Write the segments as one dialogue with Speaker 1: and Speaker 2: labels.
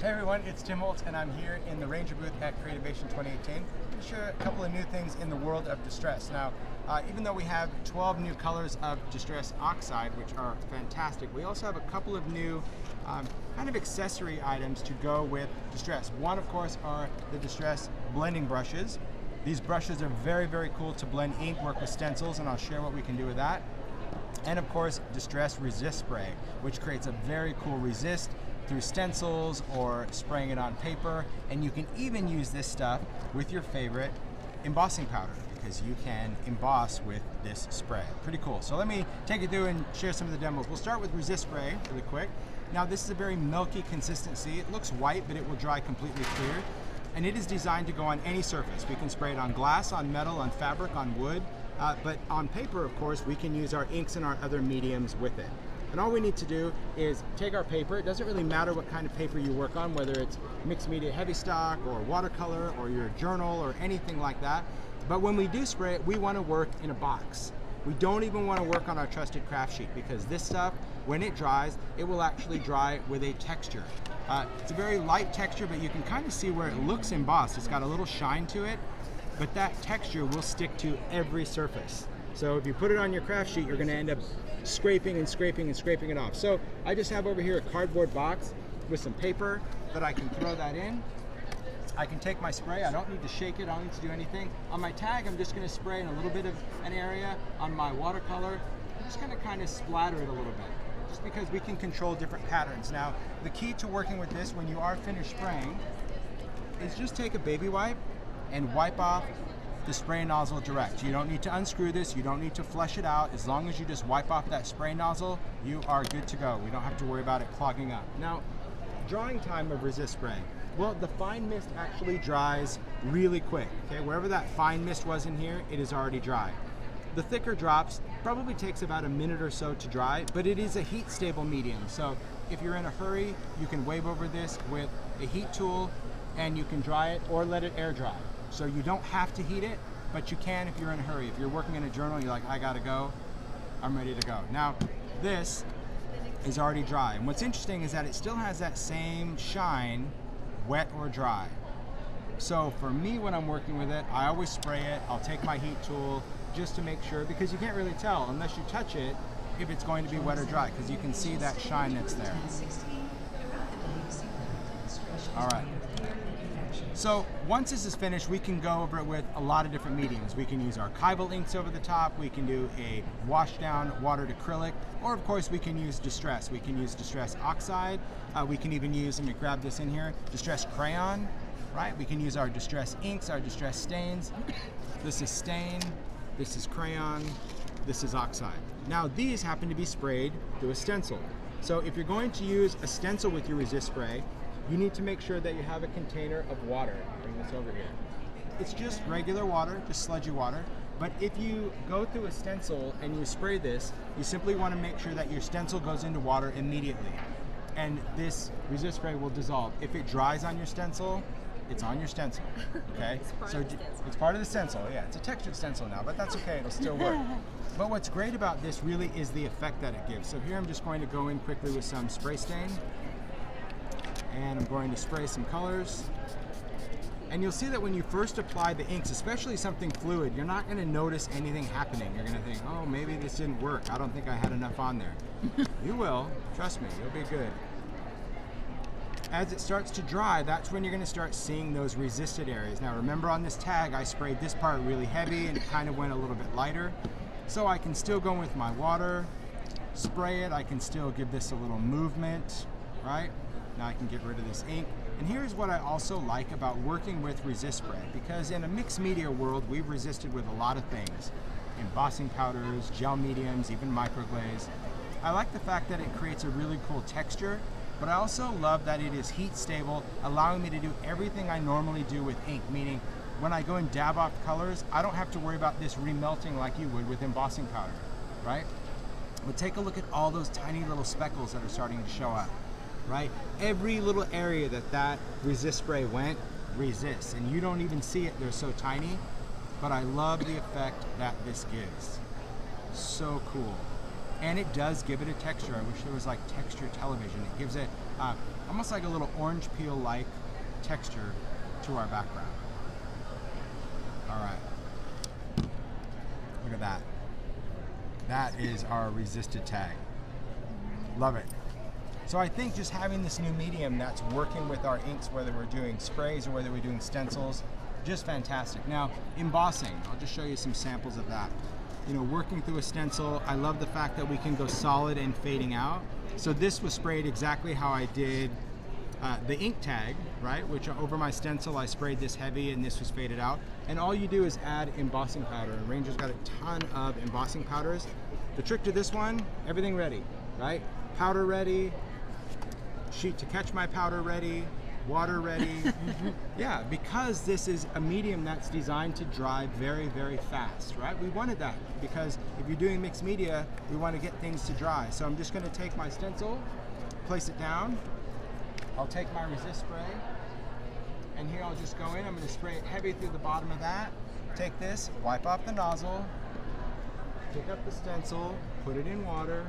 Speaker 1: Hey everyone, it's Tim Holtz and I'm here in the Ranger booth at Creativation 2018 to share a couple of new things in the world of distress. Now, even though we have 12 new colors of distress oxide, which are fantastic, we also have a couple of new kind of accessory items to go with distress. One, of course, are the distress blending brushes. These brushes are very, very cool to blend ink, work with stencils, and I'll share what we can do with that. And of course, distress resist spray, which creates a very cool resist through stencils or spraying it on paper. And you can even use this stuff with your favorite embossing powder, because you can emboss with this spray. Pretty cool. So let me take you through and share some of the demos. We'll start with resist spray really quick. Now this is a very milky consistency. It looks white, but it will dry completely clear. And it is designed to go on any surface. We can spray it on glass, on metal, on fabric, on wood. But on paper, of course, we can use our inks and our other mediums with it. And all we need to do is take our paper. It doesn't really matter what kind of paper you work on, whether it's mixed media heavy stock or watercolor or your journal or anything like that. But when we do spray it, we want to work in a box. We don't even want to work on our trusted craft sheet, because this stuff, when it dries, it will actually dry with a texture. It's a very light texture, but you can kind of see where it looks embossed. It's got a little shine to it, but that texture will stick to every surface. So if you put it on your craft sheet, you're going to end up scraping and scraping and scraping it off. So I just have over here a cardboard box with some paper that I can throw that in. I can take my spray. I don't need to shake it. I don't need to do anything. On my tag, I'm just going to spray in a little bit of an area. On my watercolor, I'm just going to kind of splatter it a little bit, just because we can control different patterns. Now, the key to working with this when you are finished spraying is just take a baby wipe and wipe off the spray nozzle direct. You don't need to unscrew this, you don't need to flush it out. As long as you just wipe off that spray nozzle, you are good to go. We don't have to worry about it clogging up. Now, drying time of resist spray. Well, the fine mist actually dries really quick. Okay, wherever that fine mist was in here, it is already dry. The thicker drops probably takes about a minute or so to dry, but it is a heat stable medium. So if you're in a hurry, you can wave over this with a heat tool and you can dry it or let it air dry. So you don't have to heat it, but you can if you're in a hurry. If you're working in a journal, you're like, I gotta go, I'm ready to go. Now, this is already dry. And what's interesting is that it still has that same shine, wet or dry. So for me, when I'm working with it, I always spray it. I'll take my heat tool just to make sure, because you can't really tell unless you touch it if it's going to be wet or dry, because you can see that shine that's there. All right. So once this is finished, we can go over it with a lot of different mediums. We can use archival inks over the top. We can do a wash down watered acrylic, or of course we can use distress. We can use distress oxide. We can even use, let me grab this in here, distress crayon, right? We can use our distress inks, our distress stains. This is stain, this is crayon, this is oxide. Now these happen to be sprayed through a stencil. So if you're going to use a stencil with your resist spray, you need to make sure that you have a container of water. Bring this over here. It's just regular water, just sludgy water. But if you go through a stencil and you spray this, you simply want to make sure that your stencil goes into water immediately. And this resist spray will dissolve. If it dries on your stencil, it's on your stencil, okay? It's part of the stencil, yeah. It's a textured stencil now, but that's okay, it'll still work. But what's great about this really is the effect that it gives. So here I'm just going to go in quickly with some spray stain. And I'm going to spray some colors. And you'll see that when you first apply the inks, especially something fluid, you're not going to notice anything happening. You're going to think, oh, maybe this didn't work. I don't think I had enough on there. You will. Trust me, you'll be good. As it starts to dry, that's when you're going to start seeing those resisted areas. Now remember, on this tag, I sprayed this part really heavy and it kind of went a little bit lighter. So I can still go with my water, spray it. I can still give this a little movement, right? Now I can get rid of this ink. And here's what I also like about working with resist spray, because in a mixed media world, we've resisted with a lot of things. Embossing powders, gel mediums, even microglaze. I like the fact that it creates a really cool texture, but I also love that it is heat stable, allowing me to do everything I normally do with ink, meaning when I go and dab off colors, I don't have to worry about this remelting like you would with embossing powder, right? But take a look at all those tiny little speckles that are starting to show up. Right? Every little area that resist spray went resists, and you don't even see it, they're so tiny, but I love the effect that this gives. So cool. And it does give it a texture. I wish there was like texture television. It gives it almost like a little orange peel-like texture to our background. All right, look at that. That is our resisted tag. Love it. So I think just having this new medium that's working with our inks, whether we're doing sprays or whether we're doing stencils, just fantastic. Now, embossing, I'll just show you some samples of that. You know, working through a stencil, I love the fact that we can go solid and fading out. So this was sprayed exactly how I did the ink tag, right? Which over my stencil, I sprayed this heavy and this was faded out. And all you do is add embossing powder. And Ranger's got a ton of embossing powders. The trick to this one, everything ready, right? Powder ready, sheet to catch my powder ready, water ready. Yeah, because this is a medium that's designed to dry very, very fast, right? We wanted that because if you're doing mixed media, we want to get things to dry. So I'm just going to take my stencil, place it down. I'll take my resist spray, and here I'll just go in. I'm going to spray it heavy through the bottom of that. Take this, wipe off the nozzle, pick up the stencil, put it in water,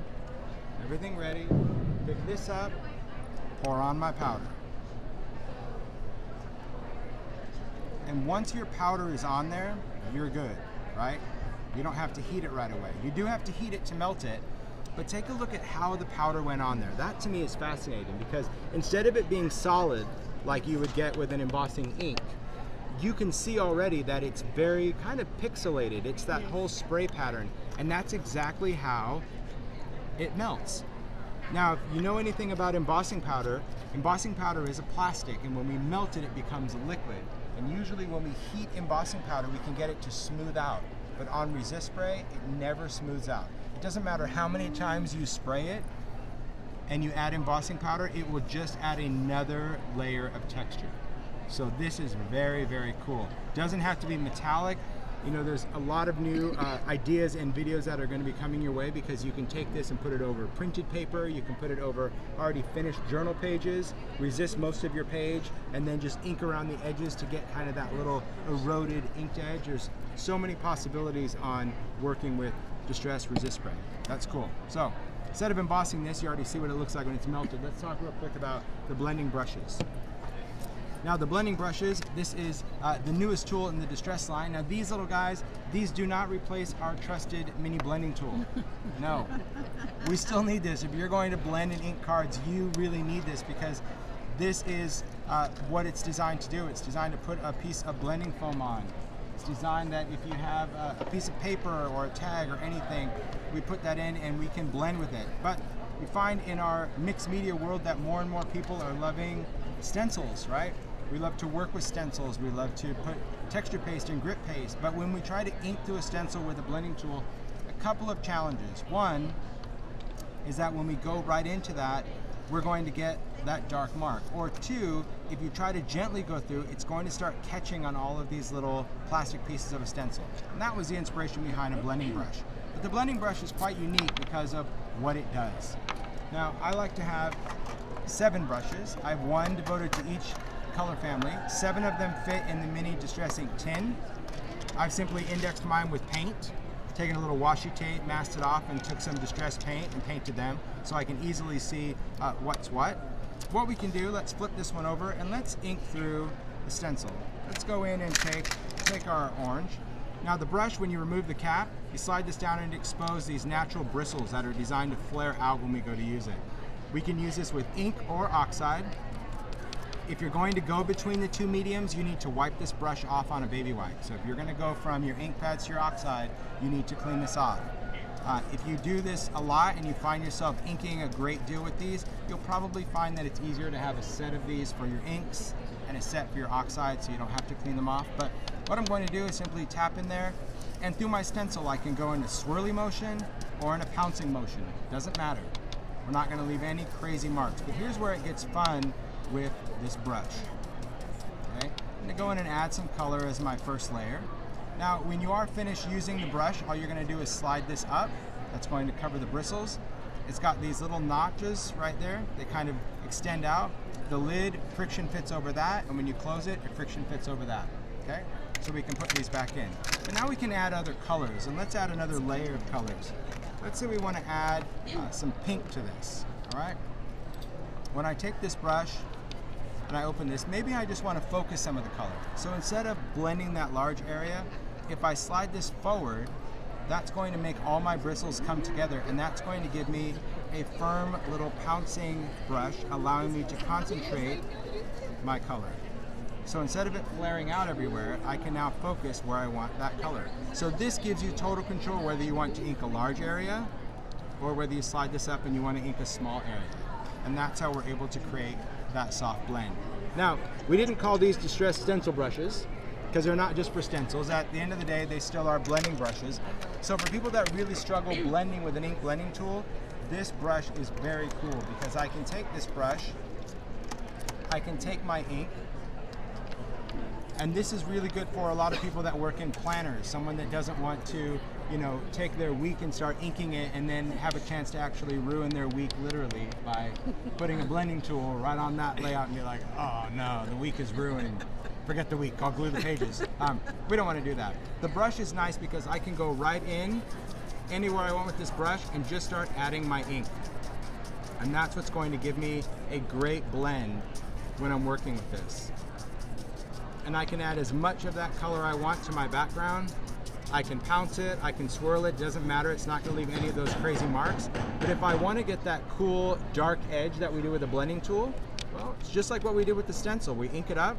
Speaker 1: everything ready. Pick this up, pour on my powder. And once your powder is on there, you're good, right? You don't have to heat it right away. You do have to heat it to melt it, but take a look at how the powder went on there. That to me is fascinating because instead of it being solid like you would get with an embossing ink, you can see already that it's very kind of pixelated. It's that whole spray pattern, and that's exactly how it melts. Now, if you know anything about embossing powder is a plastic, and when we melt it, it becomes a liquid. And usually when we heat embossing powder, we can get it to smooth out. But on resist spray, it never smooths out. It doesn't matter how many times you spray it and you add embossing powder, it will just add another layer of texture. So this is very, very cool. Doesn't have to be metallic. You know, there's a lot of new ideas and videos that are going to be coming your way because you can take this and put it over printed paper, you can put it over already finished journal pages, resist most of your page, and then just ink around the edges to get kind of that little eroded inked edge. There's so many possibilities on working with distress resist spray. That's cool. So instead of embossing this, you already see what it looks like when it's melted. Let's talk real quick about the blending brushes. Now the blending brushes, this is the newest tool in the Distress line. Now these little guys, these do not replace our trusted mini blending tool. No, we still need this. If you're going to blend and ink cards, you really need this because this is what it's designed to do. It's designed to put a piece of blending foam on. It's designed that if you have a piece of paper or a tag or anything, we put that in and we can blend with it. But we find in our mixed media world that more and more people are loving stencils, right? We love to work with stencils. We love to put texture paste and grit paste. But when we try to ink through a stencil with a blending tool, a couple of challenges. One is that when we go right into that, we're going to get that dark mark. Or two, if you try to gently go through, it's going to start catching on all of these little plastic pieces of a stencil. And that was the inspiration behind a blending brush. But the blending brush is quite unique because of what it does. Now, I like to have 7 brushes. I have 1 devoted to each color family. 7 of them fit in the mini Distress Ink tin. I've simply indexed mine with paint, taken a little washi tape, masked it off, and took some Distress paint and painted them so I can easily see what's what. What we can do, let's flip this one over and let's ink through the stencil. Let's go in and take our orange. Now the brush, when you remove the cap, you slide this down and expose these natural bristles that are designed to flare out when we go to use it. We can use this with ink or oxide. If you're going to go between the 2 mediums, you need to wipe this brush off on a baby wipe. So if you're going to go from your ink pads to your oxide, you need to clean this off. If you do this a lot and you find yourself inking a great deal with these, you'll probably find that it's easier to have a set of these for your inks and a set for your oxide so you don't have to clean them off. But what I'm going to do is simply tap in there, and through my stencil I can go in a swirly motion or in a pouncing motion. Doesn't matter. We're not going to leave any crazy marks. But here's where it gets fun with this brush. Okay, I'm going to go in and add some color as my first layer. Now, when you are finished using the brush, all you're going to do is slide this up. That's going to cover the bristles. It's got these little notches right there. They kind of extend out. The lid, friction fits over that, and when you close it, friction fits over that. Okay, so we can put these back in. But now we can add other colors, and let's add another layer of colors. Let's say we want to add some pink to this. All right. when I take this brush and I open this, maybe I just want to focus some of the color. So instead of blending that large area, if I slide this forward, that's going to make all my bristles come together, and that's going to give me a firm little pouncing brush, allowing me to concentrate my color. So instead of it flaring out everywhere, I can now focus where I want that color. So this gives you total control whether you want to ink a large area or whether you slide this up and you want to ink a small area. And that's how we're able to create that soft blend. Now, we didn't call these distressed stencil brushes because they're not just for stencils. At the end of the day, they still are blending brushes. So for people that really struggle blending with an ink blending tool, this brush is very cool because I can take this brush, I can take my ink, and this is really good for a lot of people that work in planners, someone that doesn't want to, you know, take their week and start inking it and then have a chance to actually ruin their week literally by putting a blending tool right on that layout and be like, oh no, the week is ruined. Forget the week, I'll glue the pages. We don't want to do that. The brush is nice because I can go right in anywhere I want with this brush and just start adding my ink. And that's what's going to give me a great blend when I'm working with this. And I can add as much of that color I want to my background. I can pounce it, I can swirl it, doesn't matter, it's not gonna leave any of those crazy marks. But if I wanna get that cool dark edge that we do with a blending tool, well, it's just like what we did with the stencil. We ink it up,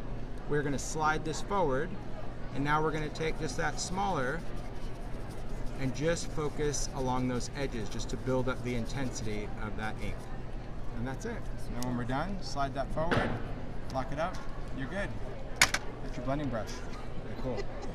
Speaker 1: we're gonna slide this forward, and now we're gonna take just that smaller and just focus along those edges just to build up the intensity of that ink. And that's it. So when we're done, slide that forward, lock it up, you're good. That's your blending brush. Very cool.